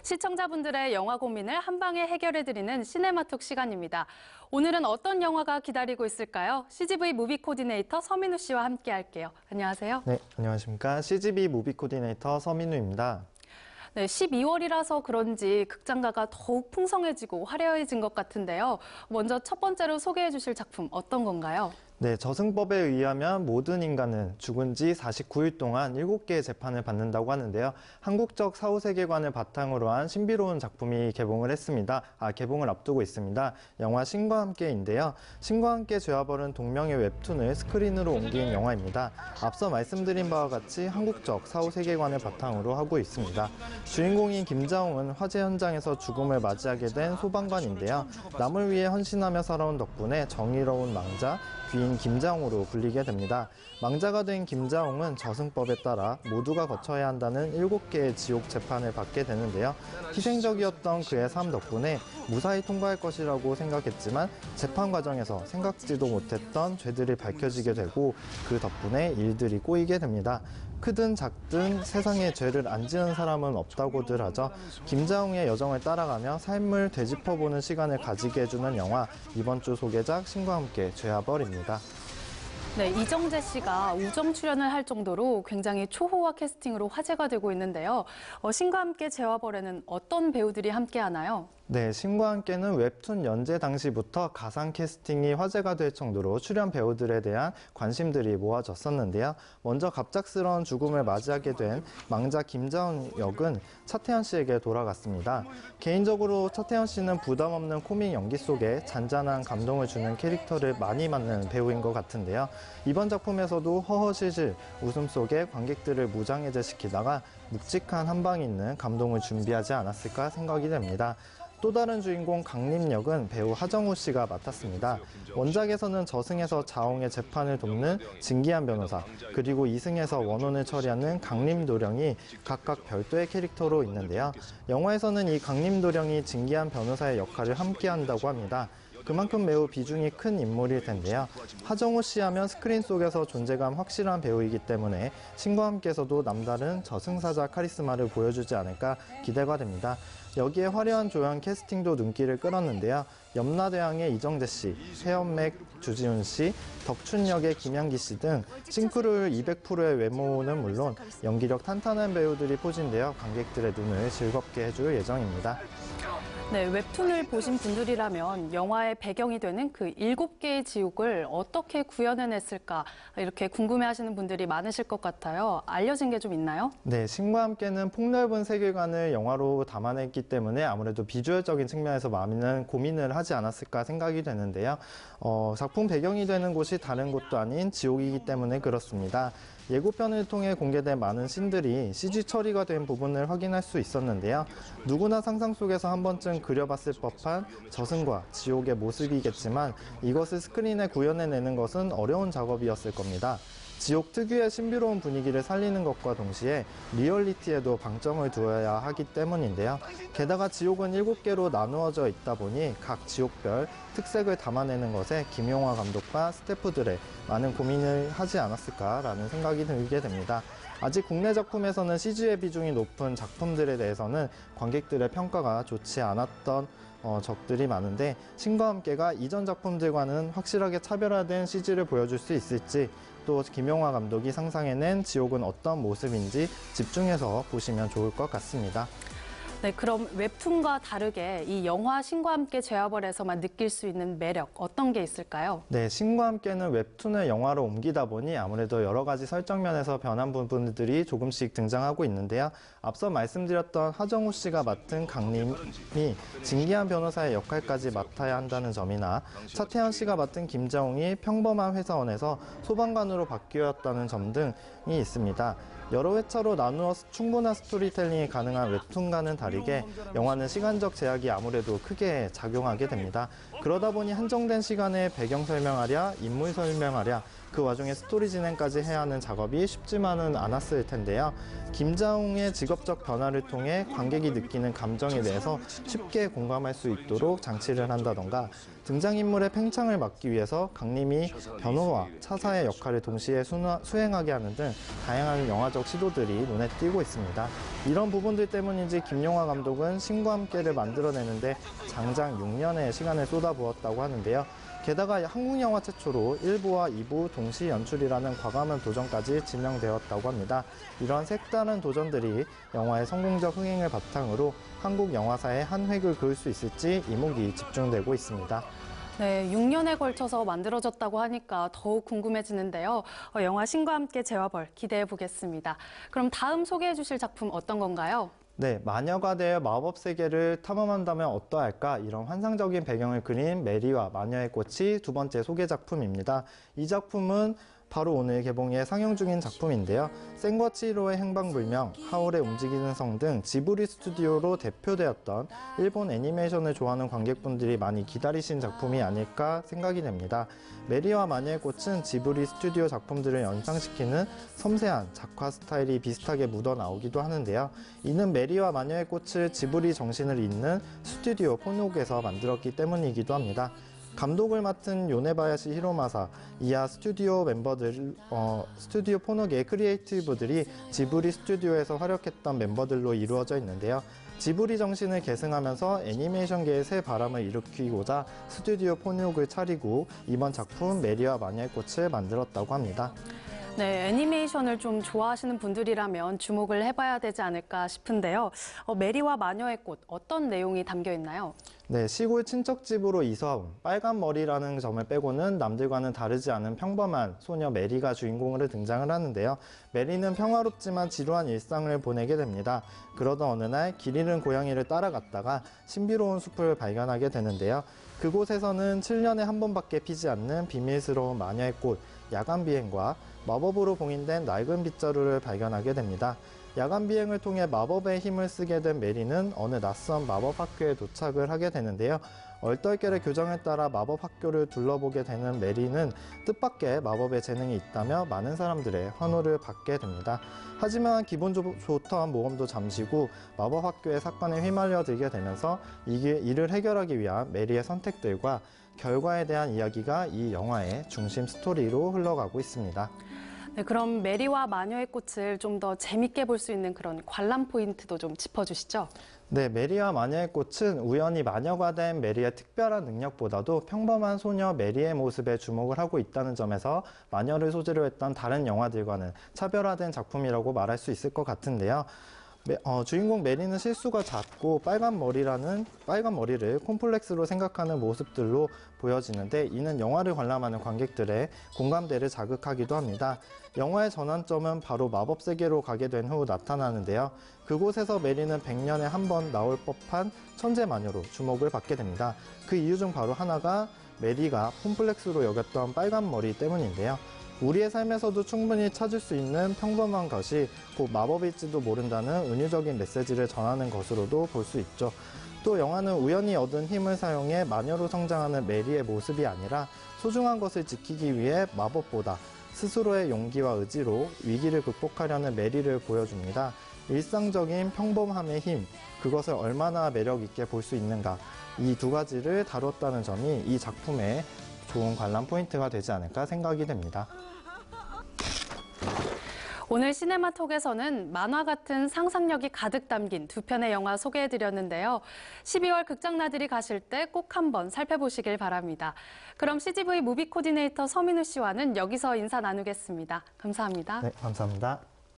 시청자분들의 영화 고민을 한 방에 해결해드리는 시네마톡 시간입니다. 오늘은 어떤 영화가 기다리고 있을까요? CGV 무비 코디네이터 서민우 씨와 함께 할게요. 안녕하세요. 네, 안녕하십니까. CGV 무비 코디네이터 서민우입니다. 네, 12월이라서 그런지 극장가가 더욱 풍성해지고 화려해진 것 같은데요. 먼저 첫 번째로 소개해 주실 작품 어떤 건가요? 네, 저승법에 의하면 모든 인간은 죽은 지 49일 동안 7개의 재판을 받는다고 하는데요. 한국적 사후세계관을 바탕으로 한 신비로운 작품이 개봉을 앞두고 있습니다. 영화 신과 함께인데요. 신과 함께 죄와벌은 동명의 웹툰을 스크린으로 옮긴 영화입니다. 앞서 말씀드린 바와 같이 한국적 사후세계관을 바탕으로 하고 있습니다. 주인공인 김자홍은 화재 현장에서 죽음을 맞이하게 된 소방관인데요. 남을 위해 헌신하며 살아온 덕분에 정의로운 망자, 귀인 김자홍으로 불리게 됩니다. 망자가 된 김자홍은 저승법에 따라 모두가 거쳐야 한다는 7개의 지옥 재판을 받게 되는데요. 희생적이었던 그의 삶 덕분에 무사히 통과할 것이라고 생각했지만 재판 과정에서 생각지도 못했던 죄들이 밝혀지게 되고 그 덕분에 일들이 꼬이게 됩니다. 크든 작든 세상에 죄를 안 지은 사람은 없다고들 하죠. 김자홍의 여정을 따라가며 삶을 되짚어보는 시간을 가지게 해주는 영화, 이번 주 소개작 신과 함께 죄와벌입니다. 네, 이정재 씨가 우정 출연을 할 정도로 굉장히 초호화 캐스팅으로 화제가 되고 있는데요. 신과 함께 죄와벌에는 어떤 배우들이 함께하나요? 네, 신과 함께는 웹툰 연재 당시부터 가상 캐스팅이 화제가 될 정도로 출연 배우들에 대한 관심들이 모아졌었는데요. 먼저 갑작스러운 죽음을 맞이하게 된 망자 김자홍 역은 차태현 씨에게 돌아갔습니다. 개인적으로 차태현 씨는 부담 없는 코믹 연기 속에 잔잔한 감동을 주는 캐릭터를 많이 맡는 배우인 것 같은데요. 이번 작품에서도 허허실실 웃음 속에 관객들을 무장해제시키다가 묵직한 한방이 있는 감동을 준비하지 않았을까 생각이 됩니다. 또 다른 주인공 강림 역은 배우 하정우 씨가 맡았습니다. 원작에서는 저승에서 자홍의 재판을 돕는 진기한 변호사, 그리고 이승에서 원혼을 처리하는 강림 도령이 각각 별도의 캐릭터로 있는데요. 영화에서는 이 강림 도령이 진기한 변호사의 역할을 함께한다고 합니다. 그만큼 매우 비중이 큰 인물일 텐데요. 하정우 씨 하면 스크린 속에서 존재감 확실한 배우이기 때문에 신과 함께서도 남다른 저승사자 카리스마를 보여주지 않을까 기대가 됩니다. 여기에 화려한 조연 캐스팅도 눈길을 끌었는데요. 염라대왕의 이정재 씨, 해연맥 주지훈 씨, 덕춘 역의 김양기 씨 등 싱크로율 200%의 외모는 물론 연기력 탄탄한 배우들이 포진되어 관객들의 눈을 즐겁게 해줄 예정입니다. 네, 웹툰을 보신 분들이라면 영화의 배경이 되는 그 7개의 지옥을 어떻게 구현해냈을까 이렇게 궁금해하시는 분들이 많으실 것 같아요. 알려진 게 좀 있나요? 네, 신과 함께는 폭넓은 세계관을 영화로 담아냈기 때문에 아무래도 비주얼적인 측면에서 많은 고민을 하지 않았을까 생각이 되는데요. 작품 배경이 되는 곳이 다른 곳도 아닌 지옥이기 때문에 그렇습니다. 예고편을 통해 공개된 많은 씬들이 CG 처리가 된 부분을 확인할 수 있었는데요. 누구나 상상 속에서 한 번쯤 그려봤을 법한 저승과 지옥의 모습이겠지만 이것을 스크린에 구현해내는 것은 어려운 작업이었을 겁니다. 지옥 특유의 신비로운 분위기를 살리는 것과 동시에 리얼리티에도 방점을 두어야 하기 때문인데요. 게다가 지옥은 7개로 나누어져 있다 보니 각 지옥별 특색을 담아내는 것에 김용화 감독과 스태프들의 많은 고민을 하지 않았을까라는 생각이 들게 됩니다. 아직 국내 작품에서는 CG의 비중이 높은 작품들에 대해서는 관객들의 평가가 좋지 않았던 적들이 많은데 신과 함께가 이전 작품들과는 확실하게 차별화된 CG를 보여줄 수 있을지, 또 김용화 감독이 상상해낸 지옥은 어떤 모습인지 집중해서 보시면 좋을 것 같습니다. 네, 그럼 웹툰과 다르게 이 영화 신과 함께 죄와벌에서만 느낄 수 있는 매력 어떤 게 있을까요? 네, 신과 함께는 웹툰을 영화로 옮기다 보니 아무래도 여러 가지 설정 면에서 변한 부분들이 조금씩 등장하고 있는데요. 앞서 말씀드렸던 하정우 씨가 맡은 강림이 진기한 변호사의 역할까지 맡아야 한다는 점이나 차태현 씨가 맡은 김자홍이 평범한 회사원에서 소방관으로 바뀌었다는 점 등이 있습니다. 여러 회차로 나누어 충분한 스토리텔링이 가능한 웹툰과는 다르게 영화는 시간적 제약이 아무래도 크게 작용하게 됩니다. 그러다 보니 한정된 시간에 배경 설명하랴, 인물 설명하랴, 그 와중에 스토리 진행까지 해야 하는 작업이 쉽지만은 않았을 텐데요. 김자웅의 직업적 변화를 통해 관객이 느끼는 감정에 대해서 쉽게 공감할 수 있도록 장치를 한다던가, 등장인물의 팽창을 막기 위해서 강림이 변호와 차사의 역할을 동시에 수행하게 하는 등 다양한 영화적 시도들이 눈에 띄고 있습니다. 이런 부분들 때문인지 김용화 감독은 신과 함께를 만들어내는데 장장 6년의 시간을 쏟아부었다고 하는데요. 게다가 한국 영화 최초로 1부와 2부 동시 연출이라는 과감한 도전까지 지명되었다고 합니다. 이런 색다른 도전들이 영화의 성공적 흥행을 바탕으로 한국 영화사의 한 획을 그을 수 있을지 이목이 집중되고 있습니다. 네, 6년에 걸쳐서 만들어졌다고 하니까 더욱 궁금해지는데요. 영화 신과 함께 재화벌 기대해 보겠습니다. 그럼 다음 소개해 주실 작품 어떤 건가요? 네, 마녀가 되어 마법 세계를 탐험한다면 어떠할까? 이런 환상적인 배경을 그린 메리와 마녀의 꽃이 두 번째 소개 작품입니다. 이 작품은 바로 오늘 개봉에 상영 중인 작품인데요. 센과 치히로의 행방불명, 하울의 움직이는 성 등 지브리 스튜디오로 대표되었던 일본 애니메이션을 좋아하는 관객분들이 많이 기다리신 작품이 아닐까 생각이 됩니다. 메리와 마녀의 꽃은 지브리 스튜디오 작품들을 연상시키는 섬세한 작화 스타일이 비슷하게 묻어나오기도 하는데요. 이는 메리와 마녀의 꽃을 지브리 정신을 잇는 스튜디오 포녹에서 만들었기 때문이기도 합니다. 감독을 맡은 요네바야시 히로마사, 이하 스튜디오 멤버들, 스튜디오 포녹의 크리에이티브들이 지브리 스튜디오에서 활약했던 멤버들로 이루어져 있는데요. 지브리 정신을 계승하면서 애니메이션계의 새 바람을 일으키고자 스튜디오 포녹을 차리고 이번 작품 메리와 마녀의 꽃을 만들었다고 합니다. 네, 애니메이션을 좀 좋아하시는 분들이라면 주목을 해봐야 되지 않을까 싶은데요. 메리와 마녀의 꽃, 어떤 내용이 담겨 있나요? 네, 시골 친척집으로 이사온 빨간 머리라는 점을 빼고는 남들과는 다르지 않은 평범한 소녀 메리가 주인공으로 등장을 하는데요. 메리는 평화롭지만 지루한 일상을 보내게 됩니다. 그러던 어느 날 길 잃은 고양이를 따라갔다가 신비로운 숲을 발견하게 되는데요. 그곳에서는 7년에 한 번밖에 피지 않는 비밀스러운 마녀의 꽃, 야간 비행과 마법으로 봉인된 낡은 빗자루를 발견하게 됩니다. 야간 비행을 통해 마법의 힘을 쓰게 된 메리는 어느 낯선 마법 학교에 도착을 하게 되는데요. 얼떨결에 교정에 따라 마법 학교를 둘러보게 되는 메리는 뜻밖의 마법의 재능이 있다며 많은 사람들의 환호를 받게 됩니다. 하지만 기분 좋던 모험도 잠시고 마법 학교의 사건에 휘말려 들게 되면서 이를 해결하기 위한 메리의 선택들과 결과에 대한 이야기가 이 영화의 중심 스토리로 흘러가고 있습니다. 네, 그럼 메리와 마녀의 꽃을 좀 더 재밌게 볼 수 있는 그런 관람 포인트도 좀 짚어주시죠. 네, 메리와 마녀의 꽃은 우연히 마녀가 된 메리의 특별한 능력보다도 평범한 소녀 메리의 모습에 주목을 하고 있다는 점에서 마녀를 소재로 했던 다른 영화들과는 차별화된 작품이라고 말할 수 있을 것 같은데요. 주인공 메리는 실수가 잦고 빨간 머리를 콤플렉스로 생각하는 모습들로 보여지는데, 이는 영화를 관람하는 관객들의 공감대를 자극하기도 합니다. 영화의 전환점은 바로 마법 세계로 가게 된 후 나타나는데요. 그곳에서 메리는 100년에 한 번 나올 법한 천재 마녀로 주목을 받게 됩니다. 그 이유 중 바로 하나가 메리가 콤플렉스로 여겼던 빨간 머리 때문인데요. 우리의 삶에서도 충분히 찾을 수 있는 평범한 것이 곧 마법일지도 모른다는 은유적인 메시지를 전하는 것으로도 볼 수 있죠. 또 영화는 우연히 얻은 힘을 사용해 마녀로 성장하는 메리의 모습이 아니라 소중한 것을 지키기 위해 마법보다 스스로의 용기와 의지로 위기를 극복하려는 메리를 보여줍니다. 일상적인 평범함의 힘, 그것을 얼마나 매력 있게 볼 수 있는가, 이 두 가지를 다뤘다는 점이 이 작품의 좋은 관람 포인트가 되지 않을까 생각이 됩니다. 오늘 시네마톡에서는 만화 같은 상상력이 가득 담긴 두 편의 영화 소개해드렸는데요. 12월 극장나들이 가실 때 꼭 한번 살펴보시길 바랍니다. 그럼 CGV 무비 코디네이터 서민우 씨와는 여기서 인사 나누겠습니다. 감사합니다. 네, 감사합니다.